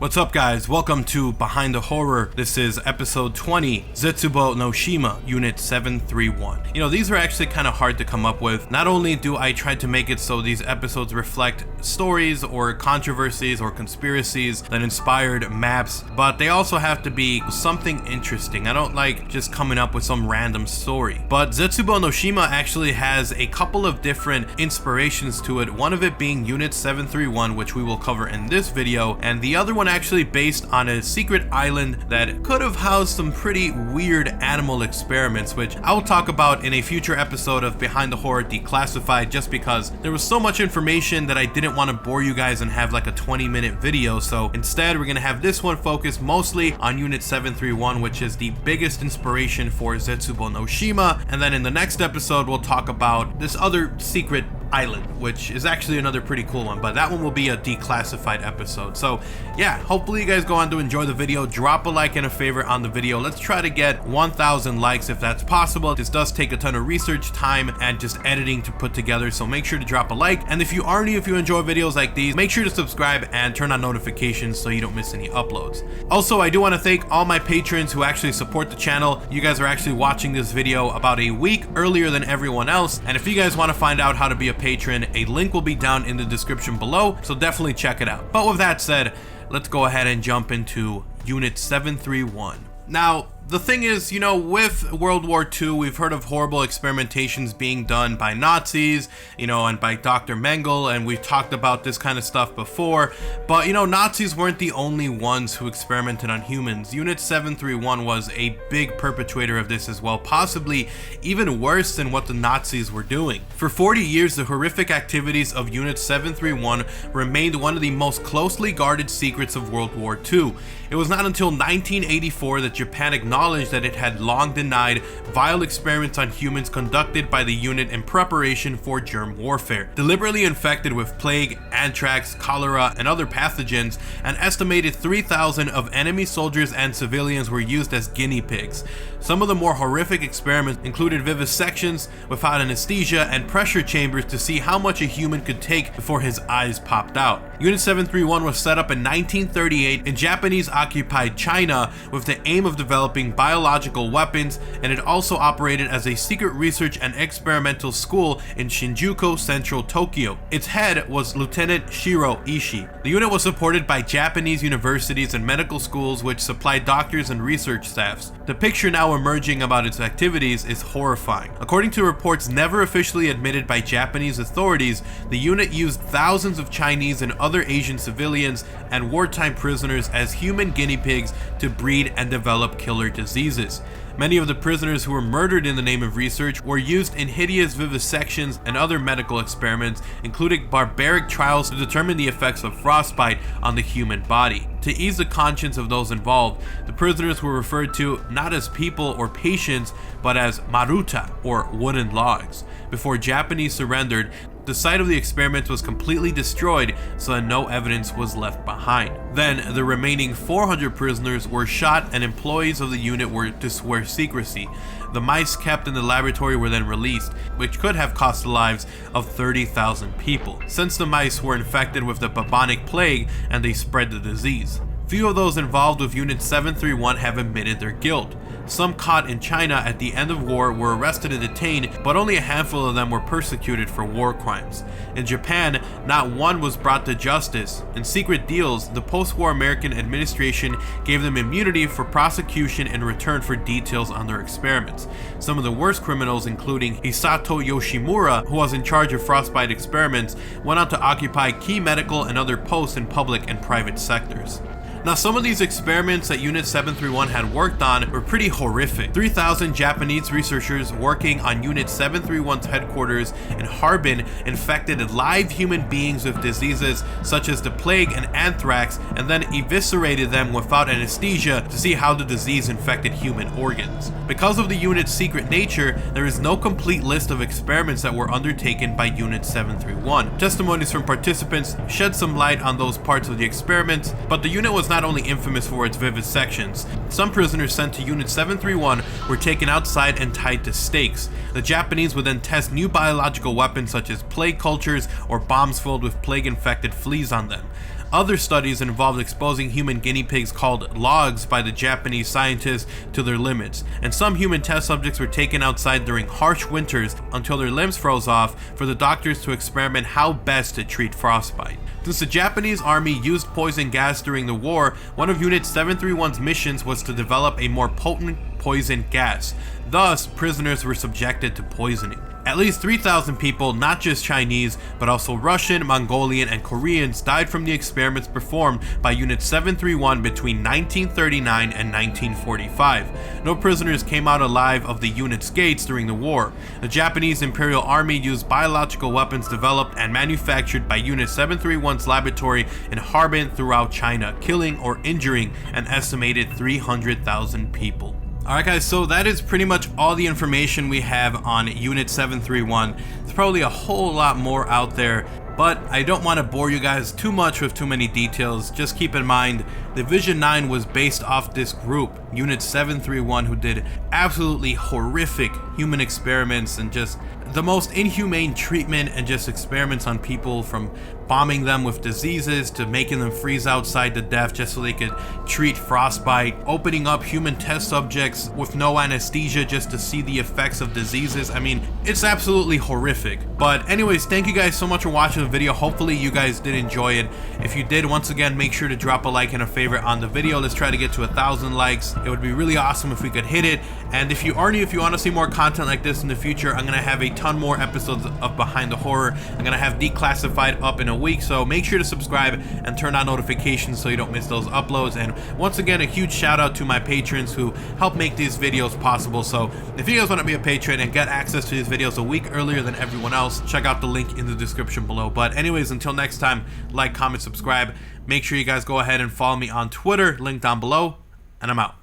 What's up guys, welcome to Behind the Horror. This is episode 20, Zetsubou no Shima, unit 731. You know, these are actually kind of hard to come up with. Not only do I try to make it so these episodes reflect stories or controversies or conspiracies that inspired maps, but they also have to be something interesting. I don't like just coming up with some random story. But Zetsubou no Shima actually has a couple of different inspirations to it, one of it being unit 731, which we will cover in this video, and the other one actually based on a secret island that could have housed some pretty weird animal experiments, which I will talk about in a future episode of Behind the Horror Declassified, just because there was so much information that I didn't want to bore you guys and have like a 20-minute video. So instead we're going to have this one focus mostly on unit 731, which is the biggest inspiration for Zetsubou no Shima, and then in the next episode we'll talk about this other secret island, which is actually another pretty cool one, but that one will be a declassified episode. So yeah, hopefully you guys go on to enjoy the video. Drop a like and a favorite on the video. Let's try to get 1,000 likes if that's possible. This does take a ton of research time and just editing to put together, so make sure to drop a like, and if you enjoy videos like these, make sure to subscribe and turn on notifications so you don't miss any uploads. Also, I do want to thank all my patrons who actually support the channel. You guys are actually watching this video about a week earlier than everyone else, and if you guys want to find out how to be a patron, a link will be down in the description below, so definitely check it out. But with that said, let's go ahead and jump into unit 731. Now, the thing is, you know, with World War II, we've heard of horrible experimentations being done by Nazis, you know, and by Dr. Mengele, and we've talked about this kind of stuff before, but, you know, Nazis weren't the only ones who experimented on humans. Unit 731 was a big perpetrator of this as well, possibly even worse than what the Nazis were doing. For 40 years, the horrific activities of Unit 731 remained one of the most closely guarded secrets of World War II. It was not until 1984 that Japan acknowledged that it had long denied vile experiments on humans conducted by the unit in preparation for germ warfare. Deliberately infected with plague, anthrax, cholera, and other pathogens, an estimated 3,000 of enemy soldiers and civilians were used as guinea pigs. Some of the more horrific experiments included vivisections without anesthesia and pressure chambers to see how much a human could take before his eyes popped out. Unit 731 was set up in 1938 in Japanese-occupied China with the aim of developing biological weapons, and it also operated as a secret research and experimental school in Shinjuku, central Tokyo. Its head was Lieutenant Shiro Ishii. The unit was supported by Japanese universities and medical schools which supplied doctors and research staffs. The picture now emerging about its activities is horrifying. According to reports never officially admitted by Japanese authorities, the unit used thousands of Chinese and other Asian civilians and wartime prisoners as human guinea pigs to breed and develop killer diseases. Many of the prisoners who were murdered in the name of research were used in hideous vivisections and other medical experiments, including barbaric trials to determine the effects of frostbite on the human body. To ease the conscience of those involved, the prisoners were referred to not as people or patients, but as maruta, or wooden logs. Before Japanese surrendered, the site of the experiment was completely destroyed so that no evidence was left behind. Then, the remaining 400 prisoners were shot and employees of the unit were to swear secrecy. The mice kept in the laboratory were then released, which could have cost the lives of 30,000 people, since the mice were infected with the bubonic plague and they spread the disease. Few of those involved with Unit 731 have admitted their guilt. Some caught in China at the end of war were arrested and detained, but only a handful of them were persecuted for war crimes. In Japan, not one was brought to justice. In secret deals, the post-war American administration gave them immunity for prosecution in return for details on their experiments. Some of the worst criminals, including Hisato Yoshimura, who was in charge of frostbite experiments, went on to occupy key medical and other posts in public and private sectors. Now, some of these experiments that Unit 731 had worked on were pretty horrific. 3,000 Japanese researchers working on Unit 731's headquarters in Harbin infected live human beings with diseases such as the plague and anthrax, and then eviscerated them without anesthesia to see how the disease infected human organs. Because of the unit's secret nature, there is no complete list of experiments that were undertaken by Unit 731. Testimonies from participants shed some light on those parts of the experiments, but the unit was not only infamous for its vivisections. Some prisoners sent to Unit 731 were taken outside and tied to stakes. The Japanese would then test new biological weapons such as plague cultures or bombs filled with plague-infected fleas on them. Other studies involved exposing human guinea pigs called logs by the Japanese scientists to their limits, and some human test subjects were taken outside during harsh winters until their limbs froze off for the doctors to experiment how best to treat frostbite. Since the Japanese army used poison gas during the war, one of Unit 731's missions was to develop a more potent poison gas. Thus, prisoners were subjected to poisoning. At least 3,000 people, not just Chinese, but also Russian, Mongolian, and Koreans, died from the experiments performed by Unit 731 between 1939 and 1945. No prisoners came out alive of the unit's gates during the war. The Japanese Imperial Army used biological weapons developed and manufactured by Unit 731's laboratory in Harbin throughout China, killing or injuring an estimated 300,000 people. Alright guys, so that is pretty much all the information we have on Unit 731. There's probably a whole lot more out there, but I don't want to bore you guys too much with too many details. Just keep in mind, Division 9 was based off this group, Unit 731, who did absolutely horrific human experiments and just the most inhumane treatment and just experiments on people, from bombing them with diseases to making them freeze outside to death just so they could treat frostbite, opening up human test subjects with no anesthesia just to see the effects of diseases. I mean, it's absolutely horrific. But anyways, thank you guys so much for watching the video. Hopefully you guys did enjoy it. If you did, once again, make sure to drop a like and a favorite on the video. Let's try to get to 1,000 likes. It would be really awesome if we could hit it. And if you are new, if you want to see more content like this in the future, I'm gonna have a ton more episodes of Behind the Horror. I'm gonna have Declassified up in a week, so make sure to subscribe and turn on notifications so you don't miss those uploads. And once again, a huge shout out to my patrons who help make these videos possible. So if you guys want to be a patron and get access to these videos a week earlier than everyone else, check out the link in the description below. But anyways, until next time, like, comment, subscribe. Make sure you guys go ahead and follow me on Twitter, link down below, and I'm out.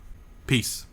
Peace.